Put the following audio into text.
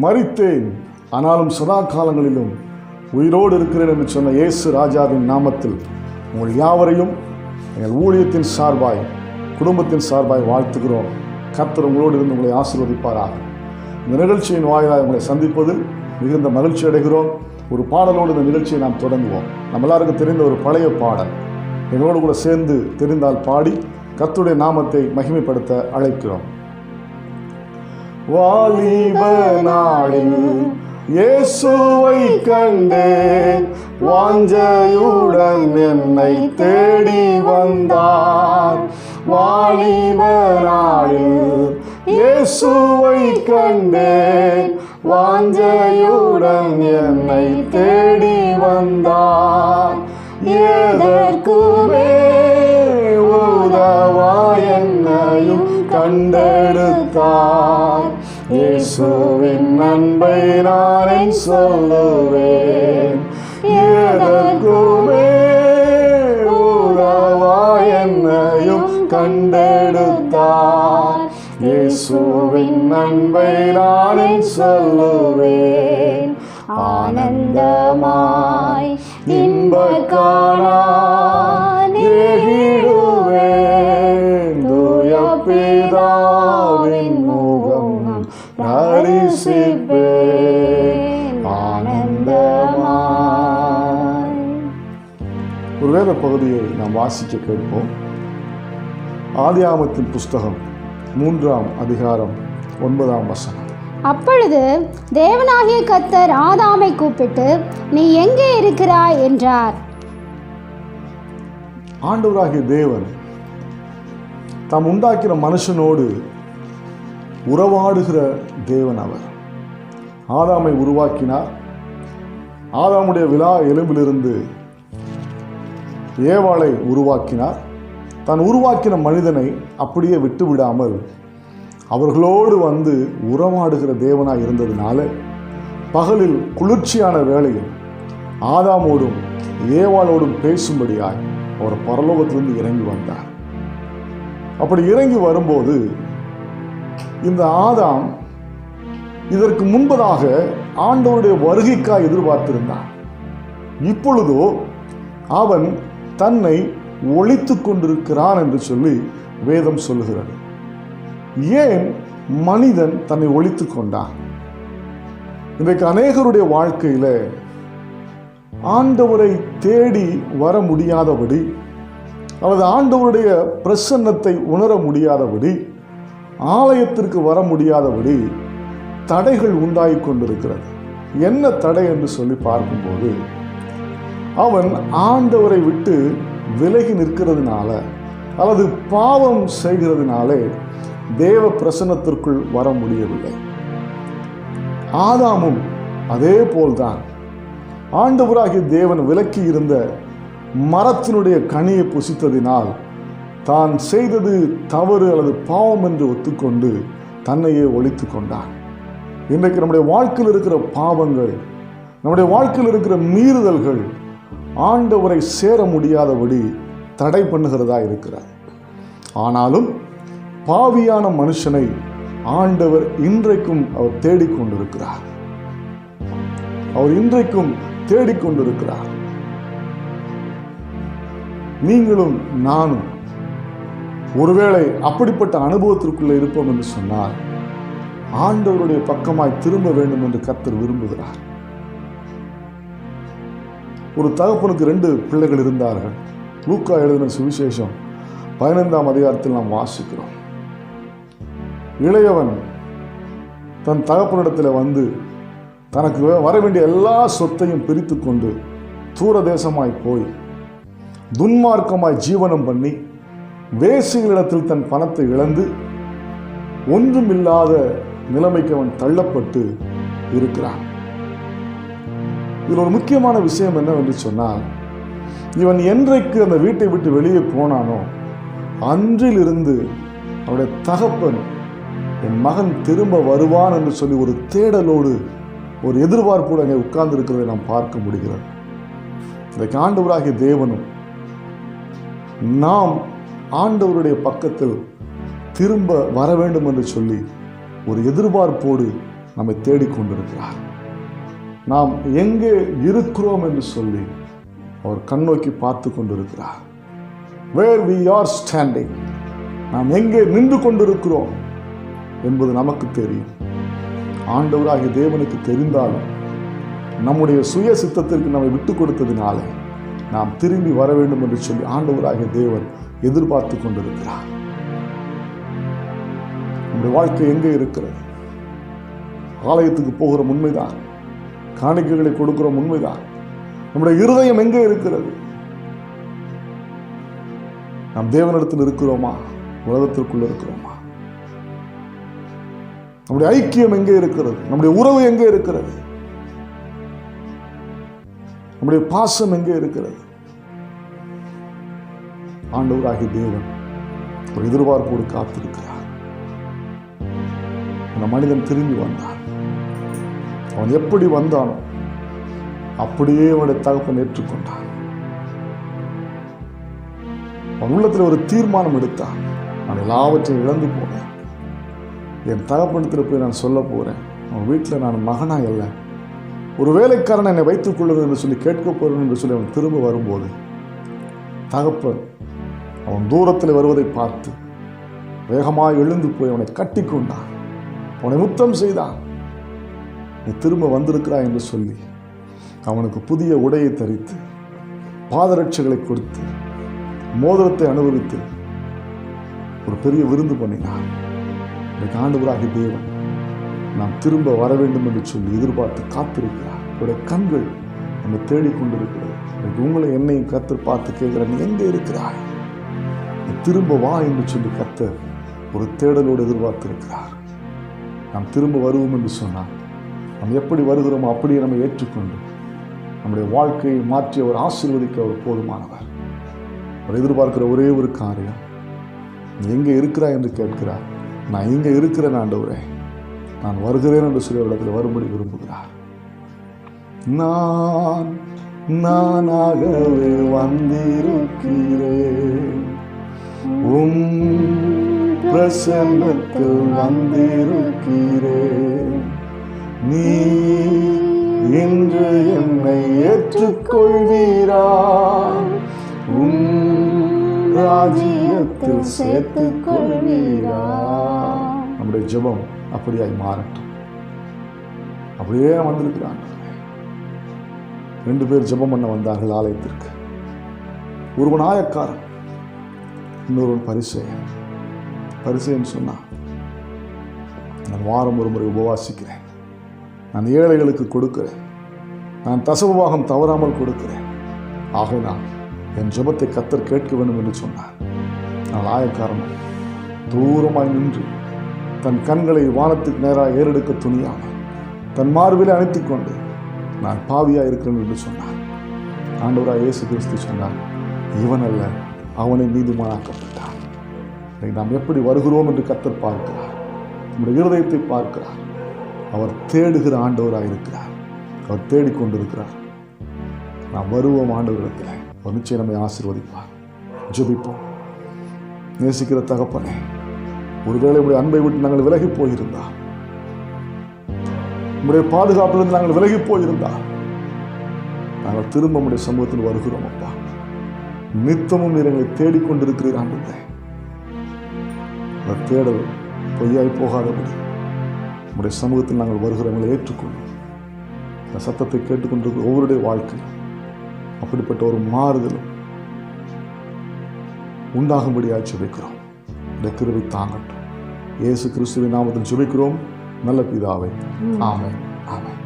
மரித்தேன், ஆனாலும் சதா காலங்களிலும் உயிரோடு இருக்கிறேன் என்று சொன்ன இயேசு ராஜாவின் நாமத்தில் உங்கள் யாவரையும் எங்கள் ஊழியத்தின் சார்பாய், குடும்பத்தின் சார்பாய் வாழ்த்துகிறோம். கர்த்தர் உங்களோடு இருந்து உங்களை ஆசீர்வதிப்பாராக. இந்த நிகழ்ச்சியின் வாயிலாக உங்களை சந்திப்பதில் மிகுந்த மகிழ்ச்சி அடைகிறோம். ஒரு பாடலோடு இந்த நிகழ்ச்சியை நாம் தொடங்குவோம். நம்ம எல்லாருக்கும் தெரிந்த ஒரு பழைய பாடல் எங்களோடு கூட சேர்ந்து தெரிந்தால் பாடி கர்த்தருடைய நாமத்தை மகிமைப்படுத்த அழைக்கிறோம். வாலிப நாளில் இயேசுவை கண்டேன், வாஞ்சையுடன் என்னை தேடி வந்தார். வாலிப நாளில் இயேசுவை கண்டேன், வாஞ்சையுடன் என்னை தேடி வந்தார். எதற்குமே உதவா என்னையும் கண்டெடுத்தார். இயேசுவின் அன்பை நான் சொல்லுவேன். எதற்குமே உதவா என்னையும் கண்டெடுத்தார். இயேசுவின் அன்பை நான் சொல்லுவேன். ஆனந்தமாய் இன்பக்கானான் ஏகிடுவேன். தூய பிதாவின் முகம் தரிசிப்பேன். ஆனந்தமாய். ஒரு வேத பகுதியை நாம் வாசிக்க கேட்போம். ஆதியாகமத்தின் புஸ்தகம் 3ஆம் அதிகாரம் 9ஆம் வசனம். அப்பொழுது தேவனாகிய கர்த்தர் ஆதாமை கூப்பிட்டு, நீ எங்கே இருக்கிறாய் என்றார். ஆண்டவராகிய தேவன் தாம் உண்டாக்கிற மனுஷனோடு உறவாடுகிற தேவன். அவர் ஆதாமை உருவாக்கினார். ஆதாமுடைய விலா எலும்பிலிருந்து ஏவாளை உருவாக்கினார். தான் உருவாக்கின மனிதனை அப்படியே விட்டு விடாமல் அவர்களோடு வந்து உறவாடுகிற தேவனாய் இருந்ததினால பகலில் குளிர்ச்சியான வேளையில் ஆதாமோடும் ஏவாளோடும் பேசும்படியாய் அவர் பரலோகத்திலிருந்து இறங்கி வந்தார். அப்படி இறங்கி வரும்போது இந்த ஆதாம் இதற்கு முன்பதாக ஆண்டவருடைய வருகைக்காய் எதிர்பார்த்திருந்தான். இப்பொழுதோ அவன் தன்னை ஒளித்து கொண்டிருக்கிறான் என்று சொல்லி வேதம் சொல்லுகிறது. ஏன் மனிதன் தன்னை ஒளித்து கொண்டான்? இன்றைக்கு அநேகருடைய வாழ்க்கையில ஆண்டவரை தேடி வர முடியாதபடி அல்லது ஆண்டவருடைய பிரசன்னத்தை உணர முடியாதபடி, ஆலயத்திற்கு வர முடியாதபடி தடைகள் உண்டாகி கொண்டிருக்கிறது. என்ன தடை என்று சொல்லி பார்க்கும்போது, அவன் ஆண்டவரை விட்டு விலகி நிற்கிறதுனால அல்லது பாவம் செய்கிறதுனாலே தேவ பிரசன்னத்திற்குள் வர முடியவில்லை. ஆதாமும் அதே போல்தான் ஆண்டவராகிய தேவன் விலக்கி இருந்த மரத்தினுடைய கனியை புசித்ததினால் தான் செய்தது தவறு அல்லது பாவம் என்று ஒத்துக்கொண்டு தன்னையே ஒளித்து கொண்டான். இன்றைக்கு நம்முடைய வாழ்க்கையில் இருக்கிற பாவங்கள், நம்முடைய வாழ்க்கையில் இருக்கிற மீறுதல்கள் ஆண்டவரை சேர முடியாதபடி தடை பண்ணுகிறதா இருக்கிறார். ஆனாலும் பாவியான மனுஷனை ஆண்டவர் இன்றைக்கும் அவர் தேடிக்கொண்டிருக்கிறார். அவர் இன்றைக்கும் தேடிக்கொண்டிருக்கிறார். நீங்களும் நானும் ஒருவேளை அப்படிப்பட்ட அனுபவத்திற்குள்ளே இருப்போம் என்று சொன்னால் ஆண்டவருடைய பக்கமாய் திரும்ப வேண்டும் என்று கர்த்தர் விரும்புகிறார். ஒரு தகப்பனுக்கு 2 பிள்ளைகள் இருந்தார்கள். லூக்கா எழுதின சுவிசேஷம் 15ஆம் அதிகாரத்தில் நாம் வாசிக்கிறோம். இளையவன் தன் தகப்பனிடத்தில் வந்து தனக்கு வர வேண்டிய எல்லா சொத்தையும் பிரித்து கொண்டு தூர தேசமாய் போய் துன்மார்க்கமாய் ஜீவனம் பண்ணி வேசிகளிடத்தில் தன் பணத்தை இழந்து ஒன்றுமில்லாத நிலைமைக்கு அவன் தள்ளப்பட்டு இருக்கிறான். இதில் ஒரு முக்கியமான விஷயம் என்னவென்று சொன்னால், இவன் என்றைக்கு அந்த வீட்டை விட்டு வெளியே போனானோ அன்றிலிருந்து அவருடைய தகப்பன் என் மகன் திரும்ப வருவான் என்று சொல்லி ஒரு தேடலோடு ஒரு எதிர்பார்ப்போடு அங்கே உட்கார்ந்து இருக்கிறதை நாம் பார்க்க முடிகிறது. இன்றைக்கு ஆண்டவராகிய தேவனும் நாம் ஆண்டவருடைய பக்கத்தில் திரும்ப வர வேண்டும் என்று சொல்லி ஒரு எதிர்பார்ப்போடு நம்மை தேடிக்கொண்டிருக்கிறார். நாம் எங்கே இருக்கிறோம் என்று சொல்லி அவர் கண்ணோக்கி பார்த்து கொண்டிருக்கிறார். Where we are standing, நாம் எங்கே நின்று கொண்டிருக்கிறோம் என்பது நமக்கு தெரியும். ஆண்டவராகிய தேவனுக்கு தெரிந்தாலும் நம்முடைய சுய சித்தத்திற்கு நம்மை விட்டு கொடுத்ததினால நாம் திரும்பி வர வேண்டும் என்று சொல்லி ஆண்டவராகிய தேவன் எதிர்பார்த்து கொண்டிருக்கிறார். நம்முடைய வாழ்க்கை எங்கே இருக்கிறது? ஆலயத்துக்கு போகிற உண்மைதான், காணிக்கைகளை கொடுக்கிற உண்மைதான். நம்முடைய இருதயம் எங்கே இருக்கிறது? நாம் தேவனிடத்தில் இருக்கிறோமா, உலகத்திற்குள்ள இருக்கிறோமா? நம்முடைய ஐக்கியம் எங்கே இருக்கிறது? நம்முடைய உறவு எங்கே இருக்கிறது? நம்முடைய பாசம் எங்கே இருக்கிறது? ஆண்டவராகிய தேவன் ஒரு எதிர்பார்ப்போடு காத்திருக்கிறார். அந்த மனிதன் திரும்பி வந்தான். அவன் எப்படி வந்தானோ அப்படியே அவனுடைய தகப்பன் ஏற்றுக்கொண்டான். அவன் உள்ளத்தில் ஒரு தீர்மானம் எடுத்தான். நான் எல்லாவற்றையும் இழந்து போனேன், என் தகப்பனத்தில் போய் நான் சொல்ல போறேன், அவன் வீட்டில் நான் மகனா அல்ல, ஒரு வேலைக்காரன் என்னை வைத்துக் கொள்ளுது என்று சொல்லி கேட்க போறேன் என்று சொல்லி அவன் திரும்ப வரும்போது தகப்பன் அவன் தூரத்தில் வருவதை பார்த்து வேகமாக எழுந்து போய் அவனை கட்டி கொண்டான், அவனை முத்தம் செய்தான். நீ திரும்ப வந்திருக்கிறாய் என்று சொல்லி அவனுக்கு புதிய உடையை தரித்து பாதரட்சைகளை கொடுத்து மோதிரத்தை அனுபவித்து ஒரு பெரிய விருந்து பண்ணினான். இன்றைக்கு ஆண்டவராகிய தேவன் நாம் திரும்ப வர வேண்டும் என்று சொல்லி எதிர்பார்த்து காத்திருக்கிறார். அவருடைய கண்கள் நம்ம தேடிக்கொண்டிருக்கிறது. இன்றைக்கு உங்களை என்னையும் கர்த்தர் பார்த்து கேட்கிறார், நீ எங்கே இருக்கிறாய்? நீ திரும்ப வா என்று சொல்லி கர்த்தர் ஒரு தேடலோடு எதிர்பார்த்திருக்கிறார். நாம் திரும்ப வருவோம் என்று சொன்னால் நாம் எப்படி வருகிறோமோ அப்படியே நம்ம ஏற்றுக்கொண்டு நம்முடைய வாழ்க்கையை மாற்றி அவர் ஆசீர்வதிக்க அவர் போதுமானவர். அவர் எதிர்பார்க்கிற ஒரே ஒரு காரியம், நீ எங்கே இருக்கிறாய் என்று கேட்கிறார். நான் இங்கே இருக்கிறேன் ஆண்டவரே, நான் வருகிறேன் என்று சொல்லி இடத்தில் வரும்படி விரும்புகிறார். நான் நானாகவே வந்திருக்கிறேன், உம் பிரசன்னத்தில் வந்திருக்கிறேன், நீ இன்று என்னை ஏற்றுக்கொள்வீரா, உம் ராஜ்யத்தில் சேர்த்துக் கொள்வீரா. நம்முடைய ஜெபம் அப்படியாய் மாறட்டும். அப்படியே வந்திருக்கிறான். 2 பேர் ஜெபம் பண்ண வந்தார்கள் ஆலயத்திற்கு. ஒருவன் ஆயக்காரன், இன்னொருவன் பரிசேயன். பரிசேயன் சொன்னான், நான் வாரம் ஒரு முறை உபவாசிக்கிறேன், நான் ஏழைகளுக்கு கொடுக்கிறேன், நான் தசமபாகம் தவறாமல் கொடுக்கிறேன், ஆகையினால் என் ஜெபத்தை கர்த்தர் கேட்க வேண்டும் என்று சொன்னார். நான் ஆயக்காரன் தூரமாய் நின்று தன் கண்களை வானத்துக்கு நேராக ஏறெடுக்க துணியாமல் தன் மார்பிலே அணைத்துக் கொண்டு நான் பாவியாக இருக்கிறேன் என்று சொன்னார். ஆண்டவராக இயேசு கிறிஸ்து சொன்னார், இவன் அல்ல, அவனை நீதிமானாக்கப்பட்டான். நாம் எப்படி வருகிறோம் என்று கர்த்தர் பார்க்கிறார். நம்முடைய இருதயத்தை பார்க்கிறார். அவர் தேடுகிற ஆண்டவராக இருக்கிறார். அவர் தேடிக்கொண்டிருக்கிறார். நாம் வருவோம் ஆண்டவரிடத்தில். அவர் நிச்சயம் நம்மை ஆசீர்வதிப்பார். ஜெபிப்போம். நேசிக்கிற தகப்பனே, ஒருவேளை உடைய அன்பை விட்டு நாங்கள் விலகி போயிருந்தால், உங்களுடைய பாதுகாப்பிலிருந்து நாங்கள் விலகி போயிருந்தால், நாங்கள் திரும்ப உடைய சமூகத்தில் வருகிறோம் அப்பா. நித்தமும் நீர் எங்களை தேடிக்கொண்டிருக்கிறீர் ஆண்டவரே. அவர் தேடல் பொய்யாய் போகாதபடி உடைய சமூகத்தில் நாங்கள் வருகிறவங்களை ஏற்றுக்கொள்ளும். இந்த சத்தத்தை கேட்டுக்கொண்டிருக்கிற ஒவ்வொருடைய வாழ்க்கை அப்படிப்பட்ட ஒரு மாறுதலும் உண்டாகும்படியாக ஜெபிக்கிறோம். இந்த கிருபை தாங்கட்டும். இயேசு கிறிஸ்துவின் நாமத்தில் ஜெபிக்கிறோம் நல்ல பிதாவே. ஆமென். ஆமென்.